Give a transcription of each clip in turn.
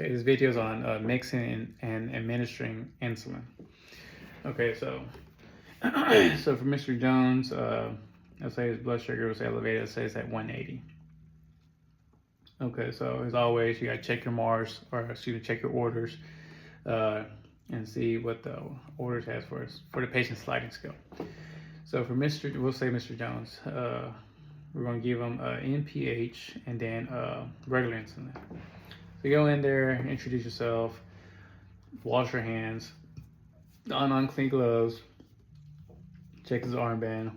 Okay, this video is on mixing and administering insulin. Okay, so so for Mr. Jones, let's say his blood sugar was elevated. Let's say it's at 180. Okay, so as always, you gotta check your Mars, or excuse me, check your orders, uh, and see what the orders has for us for the patient's sliding scale. So for we'll say Mr. Jones, we're gonna give him NPH and then regular insulin. So you go in there, introduce yourself, wash your hands, don unclean gloves, check his armband.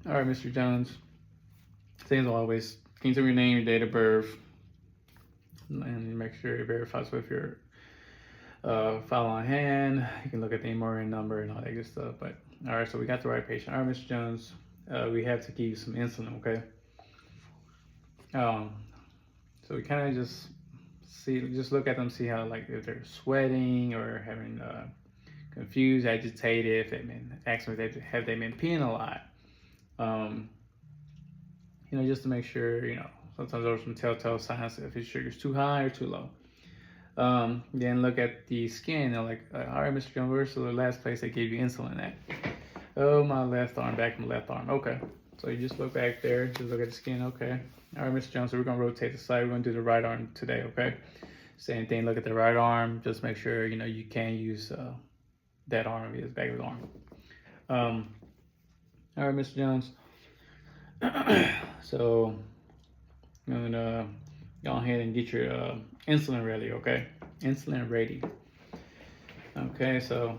All right, Mr. Jones, same as always, can you tell me your name, your date of birth, and make sure it verifies with your file on hand. You can look at the MRN number and all that good stuff. But all right, so we got the right patient. All right, Mr. Jones, we have to give you some insulin, okay? So we kind of just look at them, see how, like, if they're sweating or having confused, agitated, if they've been asking if have they been peeing a lot. Just to make sure, sometimes there's some telltale signs if his sugar's too high or too low. Then look at the skin. They're like, all right, Mr. Jones, where's the last place they gave you insulin at? Oh, my left arm, back of my left arm. Okay. So you just look back there, just look at the skin. Okay. All right, Mr. Jones, so we're going to rotate the side. We're going to do the right arm today, okay? Same thing, look at the right arm. Just make sure, you can use that arm, his back of his arm. All right, Mr. Jones. So I'm going to go ahead and get your insulin ready, okay? Insulin ready. Okay, so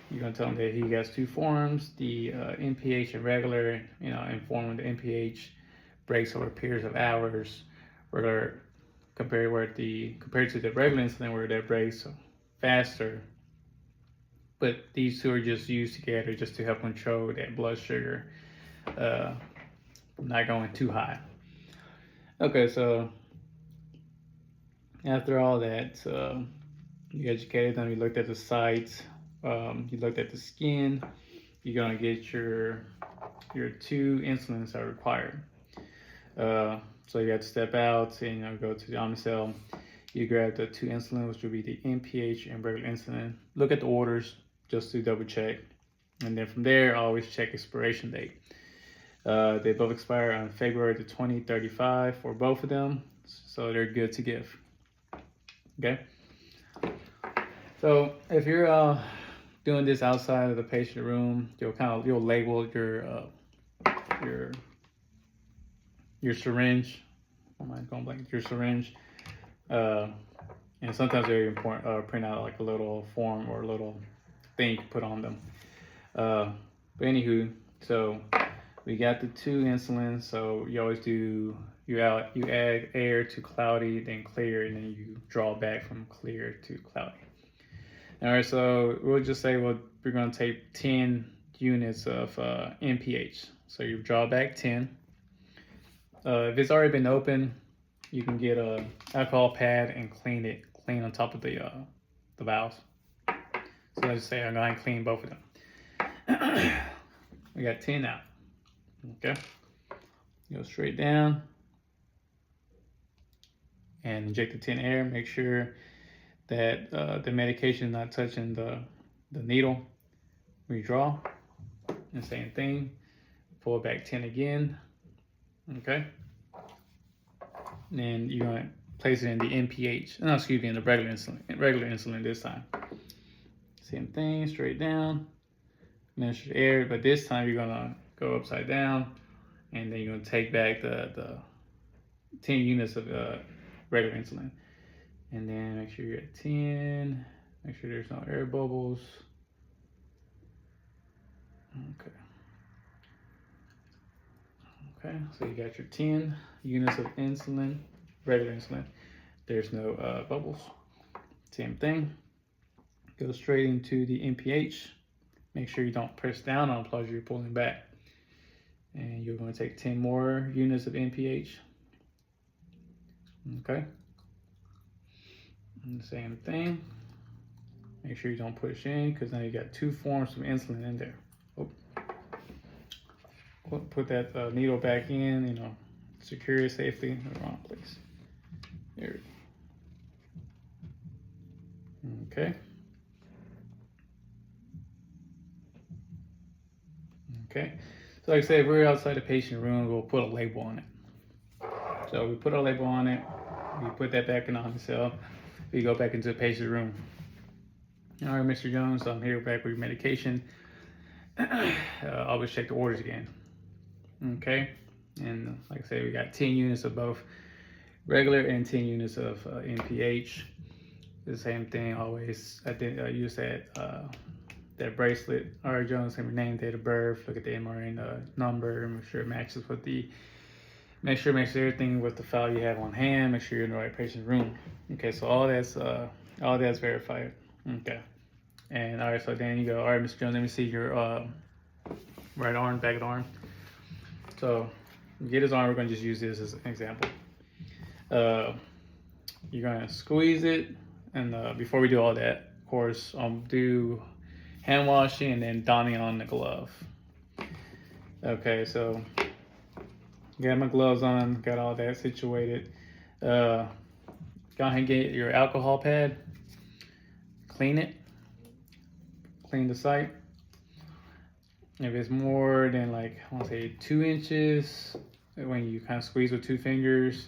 you're going to tell him that he has two forms, the NPH and regular, informing the NPH breaks over periods of hours, where compared to the regular insulin where that breaks faster. But these two are just used together just to help control that blood sugar not going too high. Okay, so after all that, you educated them, you looked at the sites, you looked at the skin, you're gonna get your two insulins that are required. So you have to step out and go to the Omnicell. You grab the two insulin, which will be the NPH and regular insulin. Look at the orders just to double check, and then from there, always check expiration date. They both expire on February the 2035 for both of them, so they're good to give. Okay. So if you're doing this outside of the patient room, you'll label your syringe. Oh my, going blank. Your syringe, and sometimes they're important. Print out like a little form or a little thing to put on them. But anywho, so we got the two insulins. So you always do you add air to cloudy, then clear, and then you draw back from clear to cloudy. All right, so we'll just say we're going to take 10 units of NPH. So you draw back 10. If it's already been open, you can get a alcohol pad and clean on top of the valves. So let's say I'm going to clean both of them. We got 10 out. Okay. Go straight down and inject the 10 air. Make sure that the medication is not touching the needle. Redraw. And same thing. Pull back 10 again. Okay. And then you're going to place it in the NPH. No, excuse me, in the regular insulin this time. Same thing, straight down. Measure the air, but this time you're going to go upside down, and then you're going to take back the 10 units of regular insulin. And then make sure you're at 10. Make sure there's no air bubbles. Okay. Okay, so you got your 10 units of insulin, regular insulin. There's no bubbles. Same thing. Go straight into the NPH. Make sure you don't press down on plus you're pulling back. And you're going to take 10 more units of NPH. Okay. And the same thing. Make sure you don't push in, because now you got two forms of insulin in there. Oh. Put that needle back in, secure it safely in the wrong place. There we go. Okay. Okay. So like I said, if we're outside the patient room, we'll put a label on it. So we put a label on it. We put that back in on the cell. We go back into the patient room. All right, Mr. Jones, I'm here back with your medication. Always check the orders again. Okay. And like I said, we got 10 units of both regular and 10 units of NPH. The same thing always. I think use that bracelet. All right, Jones, have your name, date of birth, look at the MRN number, make sure it matches with make sure it matches everything with the file you have on hand, make sure you're in the right patient room. Okay, so all that's verified. Okay. And all right, so then you go, all right, Mr. Jones, let me see your right arm, back of the arm. So get his arm, we're gonna just use this as an example. You're gonna squeeze it, and before we do all that, of course, do hand washing and then donning on the glove. Okay, so got my gloves on, got all that situated. Go ahead and get your alcohol pad, clean it, clean the site. If it's more than like, I want to say 2 inches, when you kind of squeeze with 2 fingers,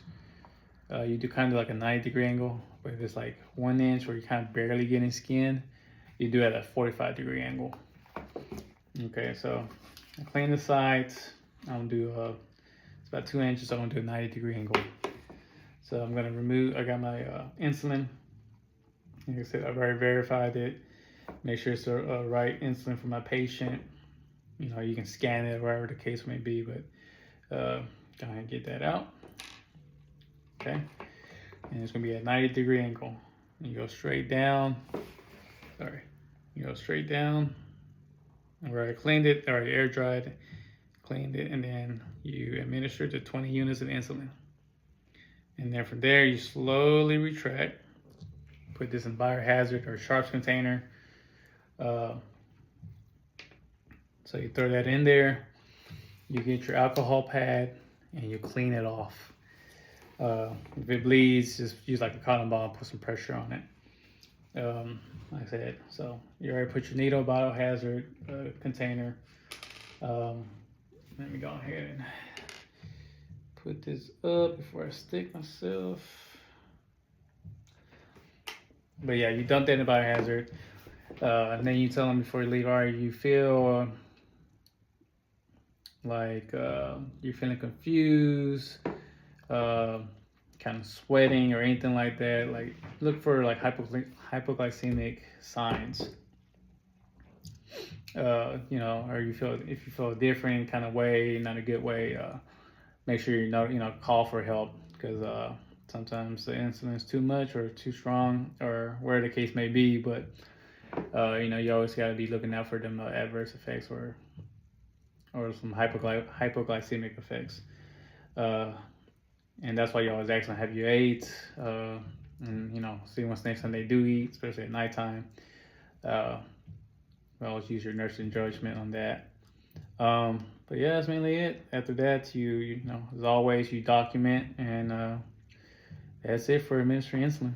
you do kind of like a 90-degree angle. But if it's like 1 inch where you're kind of barely getting skin, you do it at a 45-degree angle. Okay, so I clean the sides. I'm gonna do it's about 2 inches, so I'm gonna do a 90-degree angle. So I'm gonna remove, I got my insulin. Like I said, I've already verified it. Make sure it's the right insulin for my patient. You know, you can scan it, wherever the case may be, but go ahead and get that out. Okay, and it's gonna be a 90-degree angle. And you go straight down. Sorry, you go straight down. Where I cleaned it, or air dried, cleaned it, and then you administer the 20 units of insulin. And then from there, you slowly retract. Put this in biohazard or sharps container. So you throw that in there. You get your alcohol pad and you clean it off. If it bleeds, just use like a cotton ball, put some pressure on it. Like I said, so you already put your needle biohazard container. Let me go ahead and put this up before I stick myself. But yeah, you dump that in the biohazard, and then you tell them before you leave, all right, you feel like you're feeling confused, kind of sweating or anything like that. Like look for like hypoglycemic signs. You know, or if you feel a different kind of way, not a good way, make sure call for help, because sometimes the insulin is too much or too strong, or where the case may be. But you always got to be looking out for them adverse effects or some hypoglycemic effects. And that's why you always ask them, have you ate? And see when's the next time they do eat, especially at nighttime. Always use your nursing judgment on that. But yeah, that's mainly it. After that, you as always, you document, and that's it for administering insulin.